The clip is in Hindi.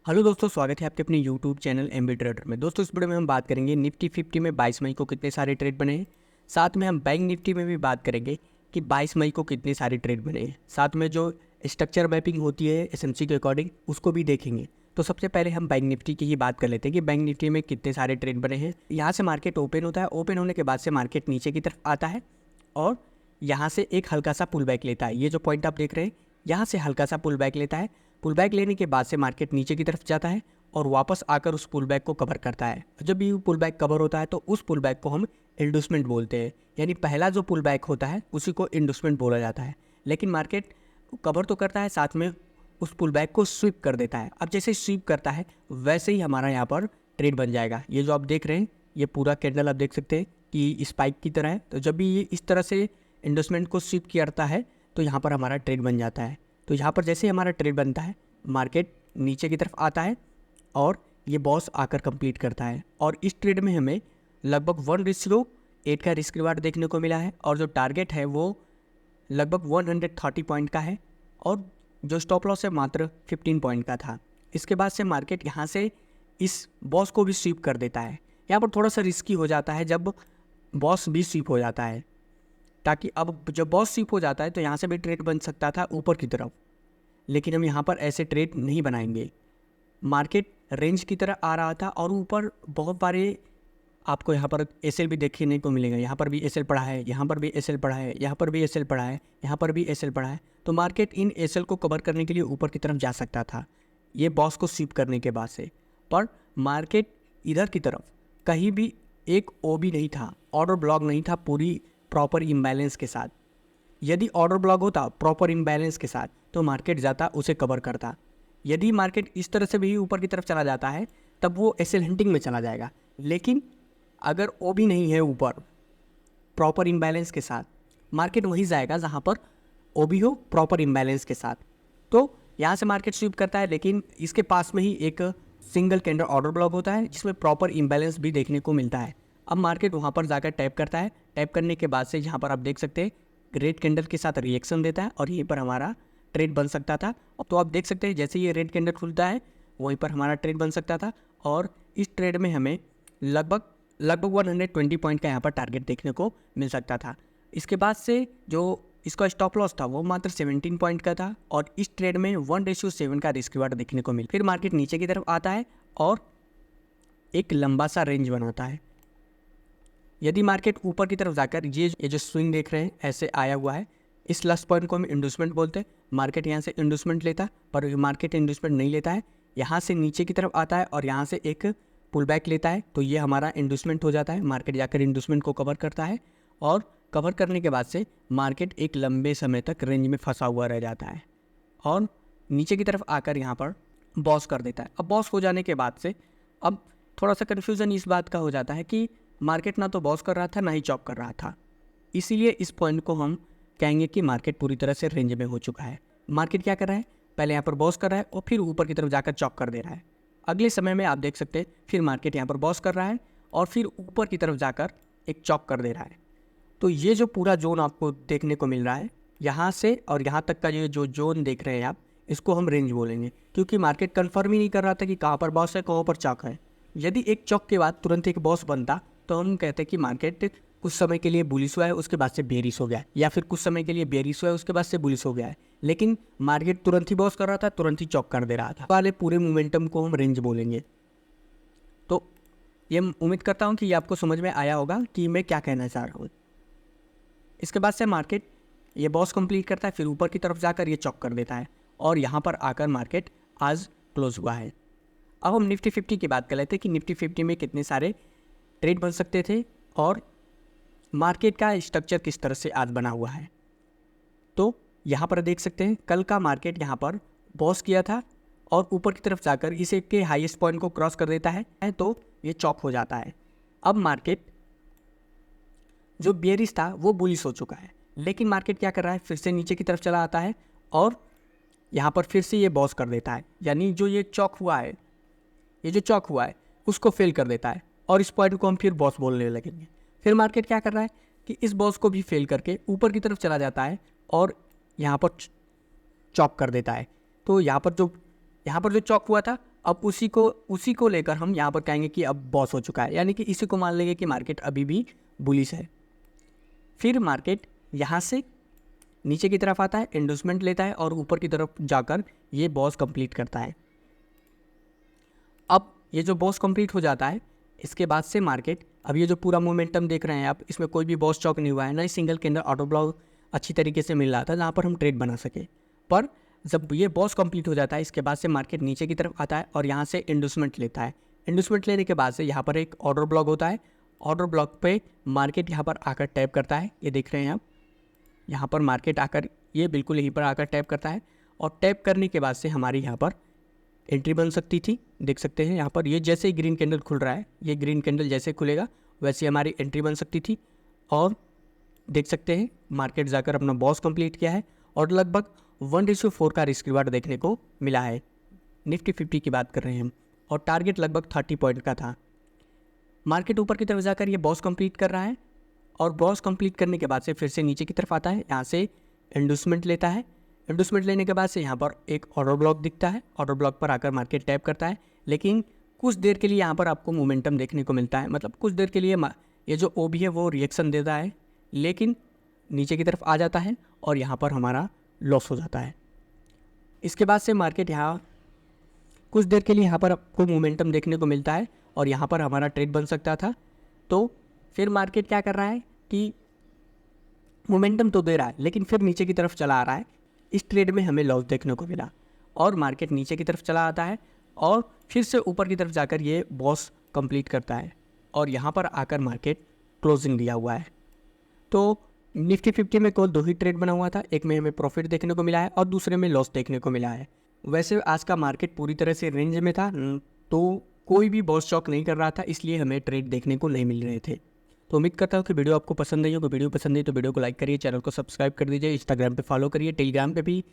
हेलो दोस्तों, स्वागत है आपके अपने यूट्यूब चैनल एमबी ट्रेडर में। दोस्तों इस वीडियो में हम बात करेंगे निफ्टी 50 में 22 मई को कितने सारे ट्रेड बने हैं। साथ में हम बैंक निफ्टी में भी बात करेंगे कि 22 मई को कितने सारे ट्रेड बने हैं। साथ में जो स्ट्रक्चर मैपिंग होती है एसएमसी के अकॉर्डिंग उसको भी देखेंगे। तो सबसे पहले हम बैंक निफ्टी की ही बात कर लेते हैं कि बैंक निफ्टी में कितने सारे ट्रेड बने हैं। यहाँ से मार्केट ओपन होता है, ओपन होने के बाद से मार्केट नीचे की तरफ आता है और यहाँ से एक हल्का सा पुल बैक लेता है। ये जो पॉइंट आप देख रहे हैं यहाँ से हल्का सा पुल बैक लेता है। पुल बैक लेने के बाद से मार्केट नीचे की तरफ जाता है और वापस आकर उस पुल बैक को कवर करता है। जब भी पुल बैक कवर होता है तो उस पुल बैक को हम इंडूसमेंट बोलते हैं, यानी पहला जो पुल बैक होता है उसी को इंडूसमेंट बोला जाता है। लेकिन मार्केट कवर तो करता है, साथ में उस पुल बैक को स्वीप कर देता है। अब जैसे स्वीप करता है वैसे ही हमारा यहाँ पर ट्रेड बन जाएगा। ये जो आप देख रहे हैं ये पूरा कैंडल आप देख सकते हैं कि स्पाइक की तरह है। तो जब भी ये इस तरह से इंडस्टमेंट को स्वीप करता है तो यहाँ पर हमारा ट्रेड बन जाता है। तो यहाँ पर जैसे हमारा ट्रेड बनता है मार्केट नीचे की तरफ आता है और ये बॉस आकर कंप्लीट करता है। और इस ट्रेड में हमें लगभग 1:8 का रिस्क रिवार्ड देखने को मिला है और जो टारगेट है वो लगभग 130 पॉइंट का है और जो स्टॉप लॉस है मात्र 15 पॉइंट का था। इसके बाद से मार्केट यहाँ से इस बॉस को भी स्वीप कर देता है। यहाँ पर थोड़ा सा रिस्की हो जाता है जब बॉस भी स्वीप हो जाता है, ताकि अब जब बॉस स्वीप हो जाता है तो यहाँ से भी ट्रेड बन सकता था ऊपर की तरफ, लेकिन हम यहाँ पर ऐसे ट्रेड नहीं बनाएंगे। मार्केट रेंज की तरह आ रहा था और ऊपर बहुत सारे आपको यहाँ पर एसएल भी देखने को मिलेगा। यहाँ पर भी एसएल पड़ा है, यहाँ पर भी एसएल पड़ा है, यहाँ पर भी एसएल पड़ा है, यहाँ पर भी एसएल पड़ा है। तो मार्केट इन एसएल को कवर करने के लिए ऊपर की तरफ जा सकता था ये बॉस को स्वीप करने के बाद से, पर मार्केट इधर की तरफ कहीं भी एक ओ भी नहीं था, ऑर्डर ब्लॉक नहीं था पूरी प्रॉपर इम्बैलेंस के साथ। यदि ऑर्डर ब्लॉक होता प्रॉपर इम्बैलेंस के साथ तो मार्केट जाता उसे कवर करता। यदि मार्केट इस तरह से भी ऊपर की तरफ चला जाता है तब वो एसएल हंटिंग में चला जाएगा। लेकिन अगर वो भी नहीं है ऊपर प्रॉपर इम्बैलेंस के साथ, मार्केट वहीं जाएगा जहाँ पर ओ भी हो प्रॉपर इम्बैलेंस के साथ। तो यहाँ से मार्केट स्वीप करता है, लेकिन इसके पास में ही एक सिंगल कैंडल ऑर्डर ब्लॉक होता है जिसमें प्रॉपर इम्बैलेंस भी देखने को मिलता है। अब मार्केट वहाँ पर जाकर टैप करता है। टैप करने के बाद से यहाँ पर आप देख सकते हैं रेड कैंडल के साथ रिएक्शन देता है और यहीं पर हमारा ट्रेड बन सकता था। तो आप देख सकते हैं जैसे ये रेड कैंडल खुलता है वहीं पर हमारा ट्रेड बन सकता था और इस ट्रेड में हमें लगभग 120 पॉइंट का यहाँ पर टारगेट देखने को मिल सकता था। इसके बाद से जो इसका स्टॉप लॉस था वो मात्र 17 पॉइंट का था और इस ट्रेड में 1:7 का रिस्क रिवार्ड देखने को मिला। फिर मार्केट नीचे की तरफ आता है और एक लंबा सा रेंज बनाता है। यदि मार्केट ऊपर की तरफ जाकर ये जो स्विंग देख रहे हैं ऐसे आया हुआ है, इस लास्ट पॉइंट को हम इंडूसमेंट बोलते हैं। मार्केट यहाँ से इंडूसमेंट लेता पर मार्केट इंडूसमेंट नहीं लेता है, यहाँ से नीचे की तरफ आता है और यहाँ से एक पुल बैक लेता है, तो ये हमारा इंडूसमेंट हो जाता है। मार्केट जाकर इंडूसमेंट को कवर करता है और कवर करने के बाद से मार्केट एक लंबे समय तक रेंज में फंसा हुआ रह जाता है और नीचे की तरफ आकर यहाँ पर बॉस कर देता है। अब बॉस हो जाने के बाद से अब थोड़ा सा कन्फ्यूज़न इस बात का हो जाता है कि मार्केट ना तो बॉस कर रहा था ना ही चॉप कर रहा था। इसीलिए इस पॉइंट को हम कहेंगे कि मार्केट पूरी तरह से रेंज में हो चुका है। मार्केट क्या कर रहा है, पहले यहाँ पर बॉस कर रहा है और फिर ऊपर की तरफ जाकर चॉप कर दे रहा है। अगले समय में आप देख सकते हैं फिर मार्केट यहाँ पर बॉस कर रहा है और फिर ऊपर की तरफ जाकर एक चॉप कर दे रहा है। तो ये जो पूरा जोन आपको देखने को मिल रहा है यहाँ से और यहाँ तक का ये जो जोन देख रहे हैं आप, इसको हम रेंज बोलेंगे, क्योंकि मार्केट कन्फर्म ही नहीं कर रहा था कि कहाँ पर बॉस है कहाँ पर चॉक है। यदि एक चॉक के बाद तुरंत एक बॉस बनता तो हम कहते हैं कि मार्केट कुछ समय के लिए बुलिश हुआ है उसके बाद से बेरिश हो गया है, या फिर कुछ समय के लिए बेरिश हुआ है उसके बाद से बुलिश हो गया है। लेकिन मार्केट तुरंत ही बॉस कर रहा था, तुरंत ही चॉक कर दे रहा था। वाले पूरे मोमेंटम को हम रेंज बोलेंगे। तो ये उम्मीद करता हूँ कि ये आपको समझ में आया होगा कि मैं क्या कहना चाह रहा हूँ। इसके बाद से मार्केट ये बॉस कंप्लीट करता है, फिर ऊपर की तरफ जाकर ये चॉक कर देता है और यहाँ पर आकर मार्केट आज क्लोज हुआ है। अब हम निफ्टी 50 की बात कर लेते हैं कि निफ्टी 50 में कितने सारे ट्रेड बन सकते थे और मार्केट का स्ट्रक्चर किस तरह से आज बना हुआ है। तो यहाँ पर देख सकते हैं कल का मार्केट यहाँ पर बॉस किया था और ऊपर की तरफ जाकर इसे के हाईएस्ट पॉइंट को क्रॉस कर देता है तो ये चॉप हो जाता है। अब मार्केट जो बेयरिश था वो बुलिश हो चुका है, लेकिन मार्केट क्या कर रहा है फिर से नीचे की तरफ चला आता है और यहाँ पर फिर से ये बॉस कर देता है, यानी जो ये चॉक हुआ है, ये जो चॉक हुआ है उसको फेल कर देता है और इस पॉइंट को हम फिर बॉस बोलने लगेंगे। फिर मार्केट क्या कर रहा है कि इस बॉस को भी फेल करके ऊपर की तरफ चला जाता है और यहाँ पर चॉप कर देता है। तो यहाँ पर जो चॉक हुआ था अब उसी को लेकर हम यहाँ पर कहेंगे कि अब बॉस हो चुका है, यानी कि इसी को मान लेंगे कि मार्केट अभी भी बुलिश है। फिर मार्केट यहाँ से नीचे की तरफ आता है, इंडोसमेंट लेता है और ऊपर की तरफ जाकर ये बॉस कंप्लीट करता है। अब ये जो बॉस कंप्लीट हो जाता है, इसके बाद से मार्केट, अब ये जो पूरा मोमेंटम देख रहे हैं आप, इसमें कोई भी बॉस चौक नहीं हुआ है, ना ही सिंगल कैंडल ऑटो ब्लॉक अच्छी तरीके से मिल रहा था जहाँ पर हम ट्रेड बना सके। पर जब ये बॉस कंप्लीट हो जाता है, इसके बाद से मार्केट नीचे की तरफ आता है और यहाँ से इंडोसमेंट लेता है। इंडोसमेंट लेने के बाद से यहाँ पर एक ऑर्डर ब्लॉक होता है। ऑर्डर ब्लॉक पे मार्केट यहाँ पर आकर टैप करता है, ये देख रहे हैं आप, यहाँ पर मार्केट आकर ये बिल्कुल यहीं पर आकर टैप करता है और टैप करने के बाद से हमारी यहाँ पर एंट्री बन सकती थी। देख सकते हैं यहाँ पर ये जैसे ही ग्रीन कैंडल खुल रहा है, ये ग्रीन कैंडल जैसे खुलेगा वैसे हमारी एंट्री बन सकती थी। और देख सकते हैं मार्केट जाकर अपना बॉस कंप्लीट किया है और लगभग 1:4 का रिस्क रिवार्ड देखने को मिला है। निफ्टी 50 की बात कर रहे हैं हम, और टारगेट लगभग 30 पॉइंट का था। मार्केट ऊपर की तरफ जाकर ये बॉस कंप्लीट कर रहा है और बॉस कंप्लीट करने के बाद से फिर से नीचे की तरफ आता है, यहाँ से इंडोसमेंट लेता है। इंडोसमेंट लेने के बाद से यहाँ पर एक ऑर्डर ब्लॉक दिखता है, ऑर्डर ब्लॉक पर आकर मार्केट टैप करता है, लेकिन कुछ देर के लिए यहाँ पर आपको मोमेंटम देखने को मिलता है, मतलब कुछ देर के लिए ये जो ओबी है वो रिएक्शन देता है, लेकिन नीचे की तरफ आ जाता है और यहाँ पर हमारा लॉस हो जाता है। इसके बाद से मार्केट यहाँ कुछ देर के लिए यहाँ पर आपको मोमेंटम देखने को मिलता है और यहाँ पर हमारा ट्रेड बन सकता था। तो फिर मार्केट क्या कर रहा है कि मोमेंटम तो दे रहा है लेकिन फिर नीचे की तरफ चला आ रहा है। इस ट्रेड में हमें लॉस देखने को मिला और मार्केट नीचे की तरफ चला आता है और फिर से ऊपर की तरफ जाकर ये बॉस कंप्लीट करता है और यहाँ पर आकर मार्केट क्लोजिंग दिया हुआ है। तो निफ्टी 50 में केवल 2 ही ट्रेड बना हुआ था, एक में हमें प्रॉफिट देखने को मिला है और दूसरे में लॉस देखने को मिला है। वैसे आज का मार्केट पूरी तरह से रेंज में था, तो कोई भी बॉस चौक नहीं कर रहा था, इसलिए हमें ट्रेड देखने को नहीं मिल रहे थे। तो उम्मीद करता हूँ कि वीडियो आपको पसंद आई होगी। वीडियो पसंद आई तो वीडियो को लाइक करिए, चैनल को सब्सक्राइब कर दीजिए, इंस्टाग्राम पे फॉलो करिए, टेलीग्राम पे भी